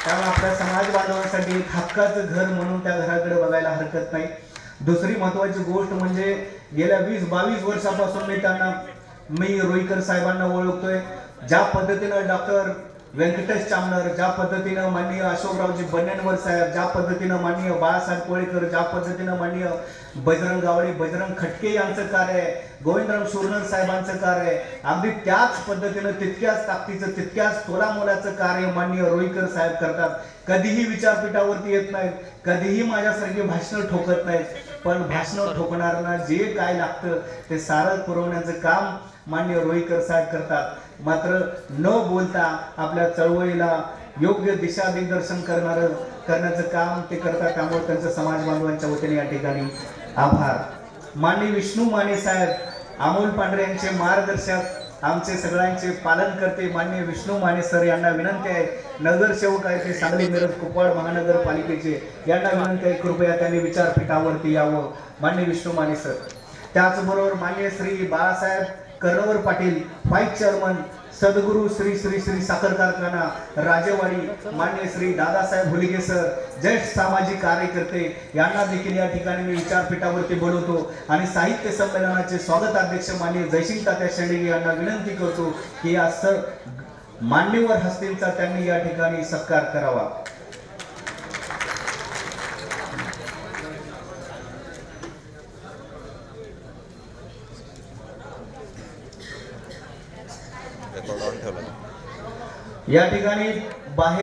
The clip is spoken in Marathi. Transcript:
त्यामुळे आपल्या समाज बांधवांसाठी एक हक्काचं घर म्हणून त्या घराकडे बघायला हरकत नाही। दुसरी महत्त्वाची गोष्ट म्हणजे गेल्या 20-22 वर्षापासून मी रुईकर साहेबांना ओळखतोय। ज्या पद्धतीनं डॉक्टर व्यंकटेश चामनर, ज्या पद्धतीनं माननीय अशोकरावजी बन्नेनवर साहेब, ज्या पद्धतीनं माननीय बाळासाहेब कोळेकर, ज्या पद्धतीनं माननीय बजरंग गावडे, बजरंग खटके यांचं कार्य आहे, गोविंदराव शूरनर साहेबांचं कार्य आहे, अगदी त्याच पद्धतीनं तितक्याच ताकदीचं तितक्याच तोलामोलाचं कार्य माननीय रुईकर साहेब करतात। कधीही विचारपीठावरती येत नाहीत, कधीही माझ्यासारखी भाषणं ठोकत नाहीत, पण भाषणं ठोकणाऱ्यांना जे काय लागतं ते सारं पुरवण्याचं काम माननीय रुईकर साहेब करतात। मात्र न बोलता आपल्या चळवळीला योग्य दिशा दिग्दर्शन करण्याचं काम ते करतात। त्यामुळे त्यांचं समाज बांधवांच्या वतीने या ठिकाणी आभार। माननीय विष्णू माने साहेब, अमोल पांढरे यांचे मार्गदर्शक, आमचे सगळ्यांचे पालन करते माननीय विष्णू माने सर यांना विनंती आहे। नगरसेवक आहे ते सांगली मिरज कुपवाड महानगरपालिकेचे, यांना विनंती आहे कृपया त्यांनी विचारपीठावरती यावं माननीय विष्णू माने सर। त्याचबरोबर माननीय श्री बाळासाहेब कर्णवर पाटील, व्हाईस चेअरमन सद्गुरू श्री श्री श्री साखर कारखाना राजेवाडी, माननीय श्री दादासाहेब हुलिगे सर, ज्येष्ठ सामाजिक कार्यकर्ते, यांना देखील या ठिकाणी मी विचारपीठावरती बोलवतो। आणि साहित्य संमेलनाचे स्वागत अध्यक्ष माननीय जयसिंग तात्या शेंडगे यांना विनंती करतो की या मान्यवर हस्तींचा त्यांनी या ठिकाणी सत्कार करावा। या ठिकाणी बाहेर